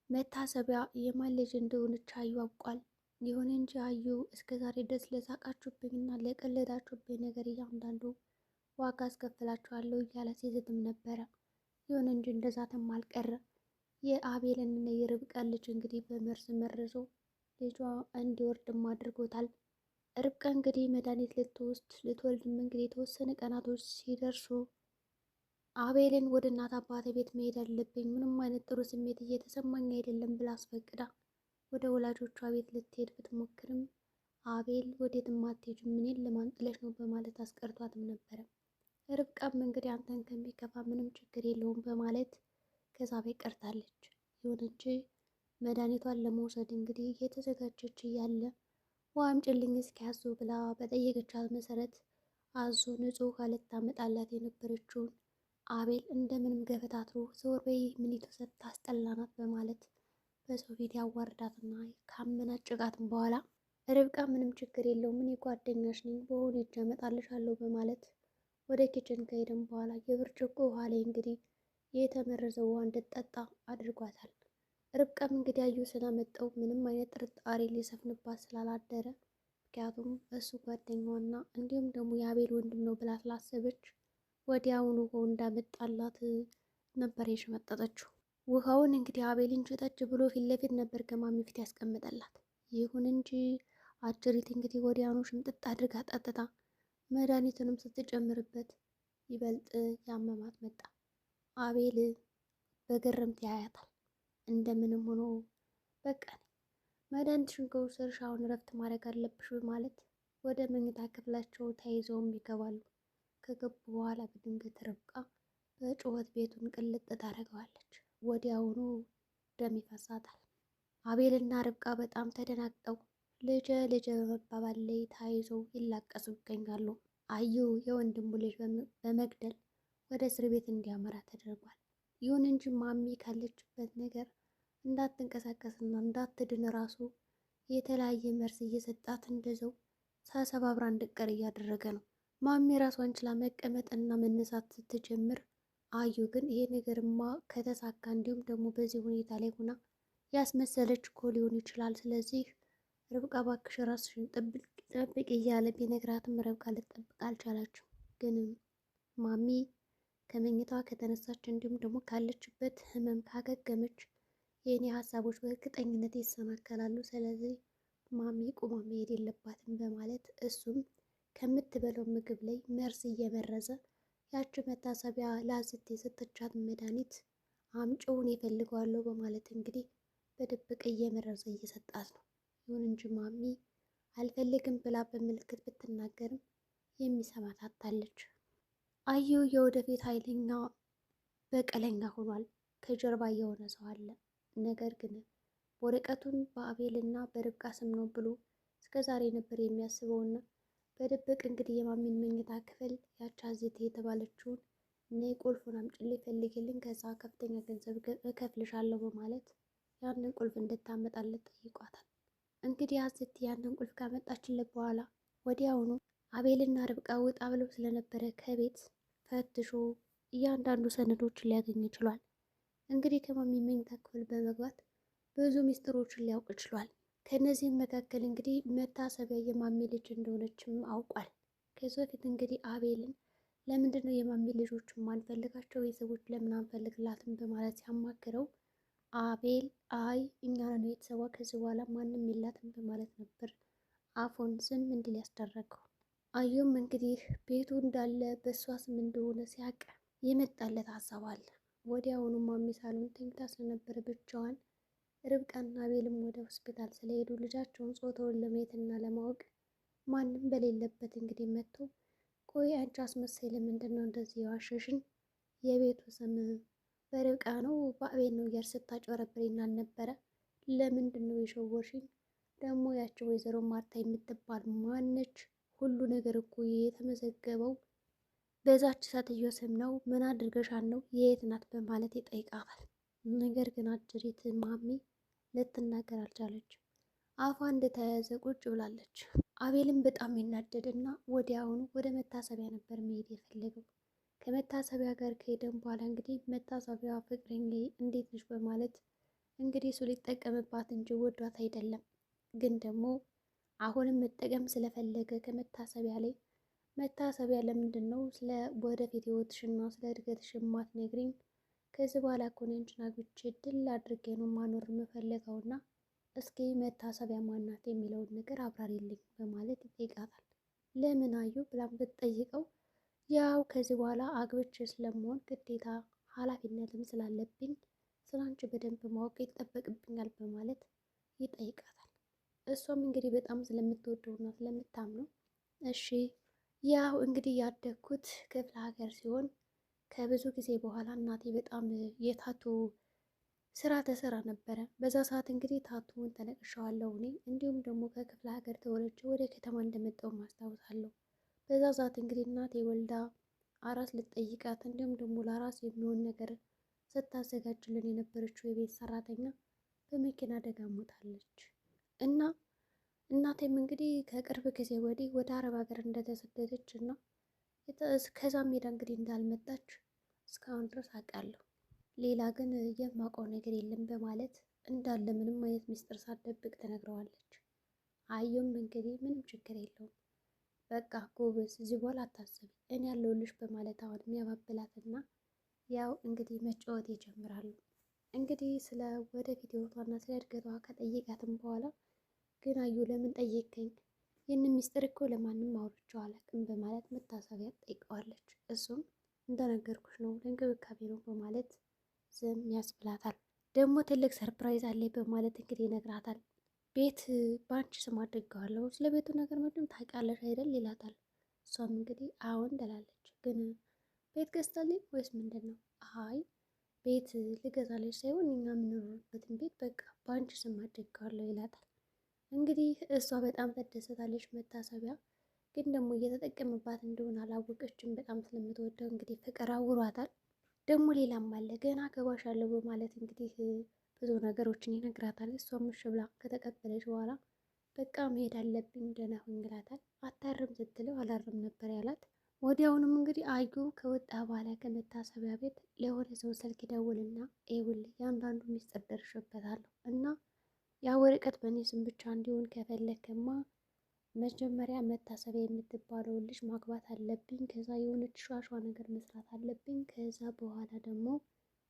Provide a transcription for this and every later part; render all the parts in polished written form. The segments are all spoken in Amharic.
መታሰቢያ የማን ልጅ እንደሆነች አዩ አውቋል። ይሁን እንጂ አዩ እስከዛሬ ድረስ ለሳቃችሁብኝና ለቀለዳችሁብኝ ነገር እያንዳንዱ ዋጋ አስከፍላችኋለሁ እያለ ሲዝትም ነበረ። ይሁን እንጂ እንደዛትም አልቀረ። የአቤልንና የርብቃን ልጅ እንግዲህ በመርዝ መርዞ ልጇ እንዲወርድም አድርጎታል። ርብቃ እንግዲህ መድኃኒት ልትወልድም እንግዲህ የተወሰነ ቀናቶች ሲደርሱ አቤልን ወደ እናት አባቴ ቤት መሄድ አለብኝ፣ ምንም አይነት ጥሩ ስሜት እየተሰማኝ አይደለም ብላ አስፈቅዳ ወደ ወላጆቿ ቤት ልትሄድ ብትሞክርም አቤል ወዴትም አትሄጂም፣ እኔን ለማን ጥለሽ ነው በማለት አስቀርቷትም ነበረ። ርብቃም እንግዲህ አንተን ከሚከፋ ምንም ችግር የለውም በማለት ከዛ ቤት ቀርታለች። ይሁን እንጂ መድኃኒቷን ለመውሰድ እንግዲህ እየተዘጋጀች እያለ ውሃ አምጪልኝ እስኪ አዞ ብላ በጠየቀቻት መሰረት አዞ ንጹህ ውሃ ልታመጣላት የነበረችውን አቤል እንደምንም ገፈታትሮ ዘወር በይ ምኒቱ ስታስጠላናት በማለት በሰው ፊት ያዋርዳትና ካመናጭቃትም በኋላ ርብቃ ምንም ችግር የለውም እኔ ጓደኛሽ ነኝ በሆኑ እጅ አመጣልሻለሁ በማለት ወደ ኪችን ከሄደም በኋላ የብርጭቆ ውሃ ላይ እንግዲህ የተመረዘ ውሃ እንድትጠጣ አድርጓታል። ርብቃም እንግዲህ አዩ ስላመጣው ምንም አይነት ጥርጣሬ ሊሰፍንባት ስላላደረ ምክንያቱም እሱ ጓደኛዋና እንዲሁም ደግሞ የአቤል ወንድም ነው ብላ ስላሰበች ወዲያውኑ ውሃው እንዳመጣላት ነበር የሸመጠጠችው። ውሃውን እንግዲህ አቤልን ሸጠች ብሎ ፊት ለፊት ነበር ከማሚ ፊት ያስቀምጠላት። ይሁን እንጂ አጭሪት እንግዲህ ወዲያውኑ ሽምጥጥ አድርጋ ጠጥታ መድኃኒቱንም ስትጨምርበት ይበልጥ ያመማት መጣ። አቤል በግርምት ያያታል። እንደምንም ሆኖ በቃ መድኃኒትሽን ከወሰድሽ አሁን እረፍት ማድረግ አለብሽ በማለት ወደ መኝታ ክፍላቸው ተያይዘውም ይገባሉ። ከገቡ በኋላ በድንገት ርብቃ በጩኸት ቤቱን ቅልጥ ታደርገዋለች። ወዲያውኑ ደም ይፈሳታል። አቤልና ርብቃ በጣም ተደናግጠው ልጄ በመባባል ላይ ተያይዘው ይላቀሱ ይገኛሉ። አዩ የወንድሙ ልጅ በመግደል ወደ እስር ቤት እንዲያመራ ተደርጓል። ይሁን እንጂ ማሚ ካለችበት ነገር እንዳትንቀሳቀስና እንዳትድን ራሱ የተለያየ መርዝ እየሰጣት እንደዘው ሳሰባብራ እንድቀር እያደረገ ነው። ማሚ ራሷን ችላ መቀመጥና መነሳት ስትጀምር አዩ ግን ይሄ ነገርማ ከተሳካ እንዲሁም ደግሞ በዚህ ሁኔታ ላይ ሆና ያስመሰለች እኮ ሊሆን ይችላል። ስለዚህ ርብቃ ባክሽ ራስሽን ጠብቅ እያለ ቢነግራትም ርብቃ ልትጠብቅ አልቻላችም። ግን ማሚ ከመኝታዋ ከተነሳች እንዲሁም ደግሞ ካለችበት ህመም ካገገመች የእኔ ሀሳቦች በእርግጠኝነት ይሰናከላሉ። ስለዚህ ማሚ ቁማ መሄድ የለባትም በማለት እሱም ከምትበለው ምግብ ላይ መርዝ እየመረዘ ያቺ መታሰቢያ ላዝት የሰጠቻት መድኃኒት አምጪውን ይፈልገዋለሁ በማለት እንግዲህ በድብቅ እየመረዘ እየሰጣት ነው። ይሁን እንጂ ማሚ አልፈልግም ብላ በምልክት ብትናገርም የሚሰማት አጣለች። አዩ የወደፊት ኃይለኛ በቀለኛ ሆኗል። ከጀርባ የሆነ ሰው አለ። ነገር ግን ወረቀቱን በአቤልና በርብቃ ስም ነው ብሎ እስከዛሬ ነበር የሚያስበውና በድብቅ እንግዲህ የማሚን መኝታ ክፍል ያቻ ዜት የተባለችውን እኔ ቁልፉን አምጪልኝ ፈልጊልኝ ከዛ ከፍተኛ ገንዘብ እከፍልሻለሁ በማለት ያንን ቁልፍ እንድታመጣለት ጠይቋታል። እንግዲህ አዜት ያንን ቁልፍ ካመጣችለት በኋላ ወዲያውኑ አቤልና ርብቃ ወጣ ብለው ስለነበረ ከቤት ፈትሾ እያንዳንዱ ሰነዶችን ሊያገኝ ይችሏል። እንግዲህ ከማሚ መኝታ ክፍል በመግባት ብዙ ሚስጥሮችን ሊያውቅ ችሏል። ከነዚህም መካከል እንግዲህ መታሰቢያ የማሚ ልጅ እንደሆነችም አውቋል። ከዚህ በፊት እንግዲህ አቤልን ለምንድን ነው የማሚ ልጆች ማንፈልጋቸው ቤተሰቦች ለምን አንፈልግላትም በማለት ሲያማክረው አቤል አይ እኛ ነን ቤተሰቧ ከዚህ በኋላ ማንም የላትም በማለት ነበር አፉን ዝም እንዲል ያስደረገው። አዩም እንግዲህ ቤቱ እንዳለ በእሷ ስም እንደሆነ ሲያውቅ የመጣለት ሀሳብ አለ። ወዲያውኑ ማሚ ሳሎን ተኝታ ስለነበረ ብቻዋን ርብቃና አቤልም ወደ ሆስፒታል ስለሄዱ ልጃቸውን ጾታውን ለማየትና ለማወቅ ማንም በሌለበት እንግዲህ መጥቶ ቆይ አንቺ አስመሳይ ለምንድን ነው እንደዚህ የዋሸሽን? የቤቱ ስም በርብቃ ነው በአቤል ነው እያልሽ ስታጭበረብሪኝ አልነበረ? ለምንድን ነው የሸወርሽኝ? ደግሞ ያቸው ወይዘሮ ማርታ የምትባል ማነች? ሁሉ ነገር እኮ የተመዘገበው በዛች ሴትዮ ስም ነው። ምን አድርገሻል ነው? የት ናት? በማለት ይጠይቃታል። ነገር ግን አጅሪት ማሚ ልትናገር አልቻለች። አፏ እንደተያያዘ ቁጭ ብላለች። አቤልም በጣም ይናደድና ወዲያውኑ ወደ መታሰቢያ ነበር መሄድ የፈለገው። ከመታሰቢያ ጋር ከሄደን በኋላ እንግዲህ መታሰቢያ ፍቅረኛ እንዴት ነሽ በማለት እንግዲህ እሱ ሊጠቀምባት እንጂ ወዷት አይደለም። ግን ደግሞ አሁንም መጠቀም ስለፈለገ ከመታሰቢያ ላይ መታሰቢያ ለምንድን ነው ስለ ወደፊት ህይወትሽና ስለ እድገትሽ የማትነግሪኝ? ከዚህ በኋላ እኮ ነው አንቺን አግብቼ ድል አድርጌ ነው ማኖር የምፈልገውና እስኪ መታሰቢያ ማናት የሚለውን ነገር አብራሪልኝ በማለት ይጠይቃታል። ለምን አዩ ብላም ብትጠይቀው ያው ከዚህ በኋላ አግብቼ ስለመሆን ግዴታ ኃላፊነትም ስላለብኝ ስላንቺ በደንብ ማወቅ ይጠበቅብኛል በማለት ይጠይቃታል። እሷም እንግዲህ በጣም ስለምትወደውና ስለምታምነው እሺ ያው እንግዲህ ያደግኩት ክፍለ ሀገር ሲሆን ከብዙ ጊዜ በኋላ እናቴ በጣም የታቶ ስራ ተሰራ ነበረ። በዛ ሰዓት እንግዲህ ታቶውን ተነቅሻዋለሁ እኔ እንዲሁም ደግሞ ከክፍለ ሀገር ተወልጄ ወደ ከተማ እንደመጣው ማስታወሳለሁ። በዛ ሰዓት እንግዲህ እናቴ ወልዳ አራስ ልትጠይቃት እንዲሁም ደግሞ ለአራስ የሚሆን ነገር ስታዘጋጅልን የነበረችው የቤት ሰራተኛ በመኪና አደጋ ሞታለች። እና እናቴም እንግዲህ ከቅርብ ጊዜ ወዲህ ወደ አረብ ሀገር እንደተሰደደች እና ከዛም ሜዳ እንግዲህ እንዳልመጣች እስካሁን ድረስ አውቃለሁ። ሌላ ግን የማውቀው ነገር የለም በማለት እንዳለ ምንም አይነት ሚስጥር ሳትደብቅ ትነግረዋለች። አዩም እንግዲህ ምንም ችግር የለውም በቃ ጎበዝ፣ እዚህ በኋላ አታስቢ እኔ ያለሁልሽ በማለት አሁን የሚያባብላትና ያው እንግዲህ መጫወት ይጀምራሉ። እንግዲህ ስለ ወደፊት ህይወቷና ስለ እድገቷ ከጠየቃትም በኋላ ግን አዩ ለምን ጠየቀኝ? ይህንን ሚስጥር እኮ ለማንም አውርቼው አላውቅም በማለት መታሰቢያ ጠይቀዋለች። እሱም እንደነገርኩሽ ነው ለእንክብካቤ ነው በማለት ዝም ያስብላታል። ደግሞ ትልቅ ሰርፕራይዝ አለኝ በማለት እንግዲህ ይነግራታል። ቤት በአንቺ ስም አድርገዋለሁ ስለ ቤቱ ነገር ምንም ታውቂያለሽ አይደል ይላታል። እሷም እንግዲህ አዎን ትላለች። ግን ቤት ገዝታልኝ ወይስ ምንድን ነው? አይ ቤት ልገዛለች ሳይሆን እኛ የምንኖርበትን ቤት በቃ በአንቺ ስም አድርገዋለሁ ይላታል። እንግዲህ እሷ በጣም ትደሰታለች። መታሰቢያ ግን ደግሞ እየተጠቀምባት እንደሆነ አላወቀችም። በጣም ስለምትወደው እንግዲህ ፍቅር አውሯታል። ደግሞ ሌላም አለ ገና አገባሻለሁ በማለት እንግዲህ ብዙ ነገሮችን ይነግራታል። እሷም እሺ ብላ ከተቀበለች በኋላ በቃ መሄድ አለብኝ ደህና ሁኝ ይላታል። አታርም ስትለው አላርም ነበር ያላት። ወዲያውኑም እንግዲህ አዩ ከወጣ በኋላ ከመታሰቢያ ቤት ለሆነ ሰው ስልክ ይደውልና ይኸውልህ የአንዳንዱ ሚስጥር ደርሼበታለሁ እና ያ ወረቀት በእኔ ስም ብቻ እንዲሆን ከፈለክማ መጀመሪያ መታሰቢያ የምትባለውን ልጅ ማግባት አለብኝ። ከዛ የሆነች ሿሿ ነገር መስራት አለብኝ። ከዛ በኋላ ደግሞ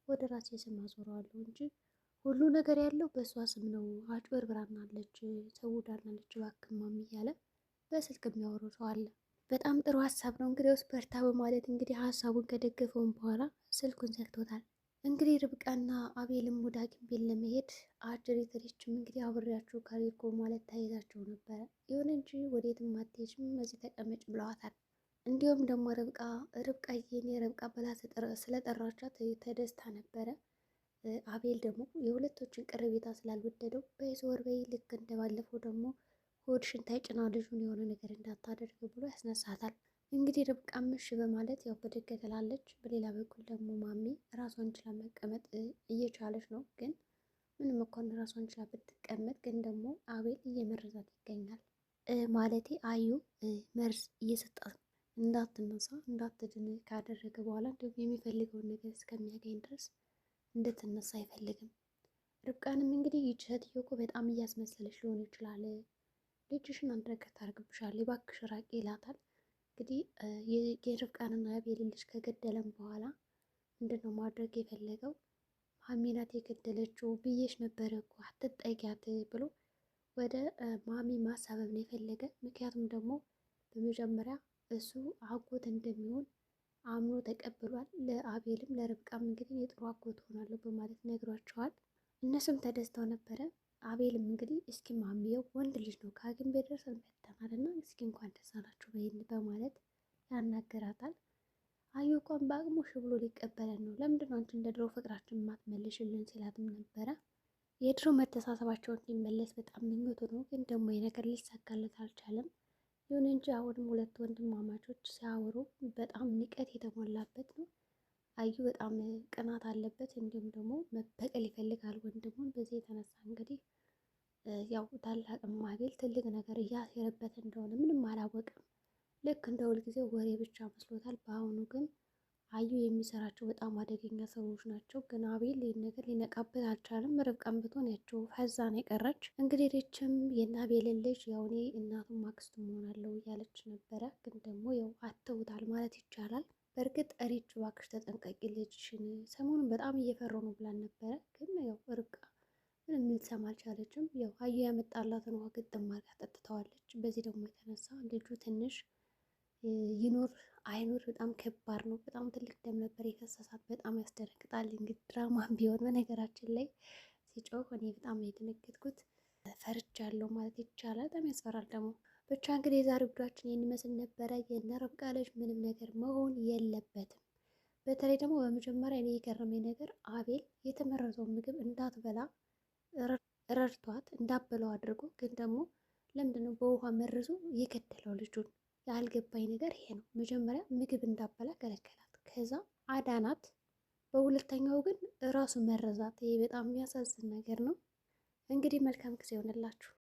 ወደ ራሴ ስም አዞረዋለሁ እንጂ ሁሉ ነገር ያለው በእሷ ስም ነው። አጭበርብራናለች፣ ሰውዳናለች፣ እባክማም እያለ በስልክ የሚያወራው ሰው አለ። በጣም ጥሩ ሀሳብ ነው እንግዲህ ውስጥ በርታ በማለት እንግዲህ ሀሳቡን ከደገፈውን በኋላ ስልኩን ዘግቶታል። እንግዲህ ርብቃና አቤልም ወደ ሐኪም ቤት ለመሄድ አጅሬት ልጅም እንግዲህ አብሬያችሁ ካልሄድኩ ማለት ተያይዛቸው ነበረ። ይሁን እንጂ ወዴትም አትሄጂም እዚህ ተቀመጭ ብለዋታል። እንዲሁም ደግሞ ርብቃዬን የርብቃ ብላ ስለጠራቻት ተደስታ ነበረ። አቤል ደግሞ የሁለቶችን ቅርቤታ ስላልወደደው በይዞር በይ ልክ እንደባለፈው ደግሞ ሆድሽን ታይጭና ልጁን የሆነ ነገር እንዳታደርግ ብሎ ያስነሳታል። እንግዲህ ርብቃ እሺ በማለት ያው ብድግ ትላለች። በሌላ በኩል ደግሞ ማሚ ራሷን ችላ መቀመጥ እየቻለች ነው። ግን ምንም እንኳን ራሷን ችላ ብትቀመጥ ግን ደግሞ አቤል እየመረዛት ይገኛል። ማለቴ አዩ መርዝ እየሰጣት እንዳትነሳ እንዳትድን ካደረገ በኋላ እንዲሁም የሚፈልገውን ነገር እስከሚያገኝ ድረስ እንድትነሳ አይፈልግም። ርብቃንም እንግዲህ ይህች ሴትዮ እኮ በጣም እያስመሰለች ሊሆን ይችላል፣ ልጅሽን አንድ ነገር ታደርግብሻለች፣ እባክሽ ራቂ ይላታል። እንግዲህ የርብቃንና የአቤልን ልጅ ከገደለም በኋላ ምንድነው ማድረግ የፈለገው? ማሚ ናት የገደለችው ብዬሽ ነበረ እኮ አትጠጊያት ብሎ ወደ ማሚ ማሳበብ ነው የፈለገ። ምክንያቱም ደግሞ በመጀመሪያ እሱ አጎት እንደሚሆን አምኖ ተቀብሏል። ለአቤልም ለርብቃም እንግዲህ የጥሩ አጎት ሆናለሁ በማለት ነግሯቸዋል። እነሱም ተደስተው ነበረ። አቤልም እንግዲህ እስኪ ማሚየው ወንድ ልጅ ነው ከሐኪም ቤት ደርሰን መጥተናል እና እስኪ እንኳን ደስ አላችሁ በይን በማለት ያናገራታል። አዩ እንኳን በአቅሙ እሺ ብሎ ሊቀበለን ነው፣ ለምንድን ነው አንቺ እንደ ድሮ ፍቅራችን ማትመልሽልን ሲላትም ነበረ። የድሮ መተሳሰባቸውን ሲመለስ በጣም ምኞቱ ነው፣ ግን ደግሞ የነገር ሊሳካለት አልቻለም። ይሁን እንጂ አሁንም ሁለት ወንድማማቾች ሲያወሩ በጣም ንቀት የተሞላበት ነው። አዩ በጣም ቅናት አለበት፣ እንዲሁም ደግሞ መበቀል ይፈልጋል ወንድሙን። በዚህ የተነሳ እንግዲህ ያው ታላቅም አቤል ትልቅ ነገር እያሴረበት እንደሆነ ምንም አላወቅም። ልክ እንደ ሁልጊዜው ወሬ ብቻ መስሎታል። በአሁኑ ግን አዩ የሚሰራቸው በጣም አደገኛ ሰዎች ናቸው። ግን አቤል ይህን ነገር ሊነቃበት አልቻለም። ርብቃን ብትሆን ያቸው ፈዛ ነው የቀረች። እንግዲህ ሪችም የአቤልን ልጅ ያው እኔ እናቱም አክስቱም እሆናለሁ እያለች ነበረ። ግን ደግሞ ያው አተውታል ማለት ይቻላል። በእርግጥ ሪች እባክሽ ተጠንቀቂ ልጅሽን፣ ሰሞኑን በጣም እየፈራሁ ነው ብላን ነበረ። ግን ያው ርብቃ ምንም ልትሰማ አልቻለችም። ያው አዩ ያመጣላትን ውሃ ግጥም አድርጋ ጠጥተዋለች። በዚህ ደግሞ የተነሳ ልጁ ትንሽ ይኑር አይኑር በጣም ከባድ ነው። በጣም ትልቅ ደም ነበር የፈሰሳት። በጣም ያስደነግጣል። እንግዲህ ድራማም ቢሆን በነገራችን ላይ ሲጮህ እኔ በጣም የደነገጥኩት ፈርቻለሁ ማለት ይቻላል። በጣም ያስፈራል ደግሞ። ብቻ እንግዲህ የዛሬ ጉዳችን ይህን ይመስል ነበረ። የእነ ርብቃ ልጅ ምንም ነገር መሆን የለበትም። በተለይ ደግሞ በመጀመሪያ እኔ የገረመኝ ነገር አቤል የተመረዘውን ምግብ እንዳትበላ ረድቷት እንዳበለው አድርጎ፣ ግን ደግሞ ለምንድነው በውሃ መርዞ የገደለው ልጁን? ያልገባኝ ነገር ይሄ ነው። መጀመሪያ ምግብ እንዳበላ ከለከላት፣ ከዛ አዳናት፣ በሁለተኛው ግን እራሱ መረዛት። ይሄ በጣም የሚያሳዝን ነገር ነው። እንግዲህ መልካም ጊዜ ይሆንላችሁ።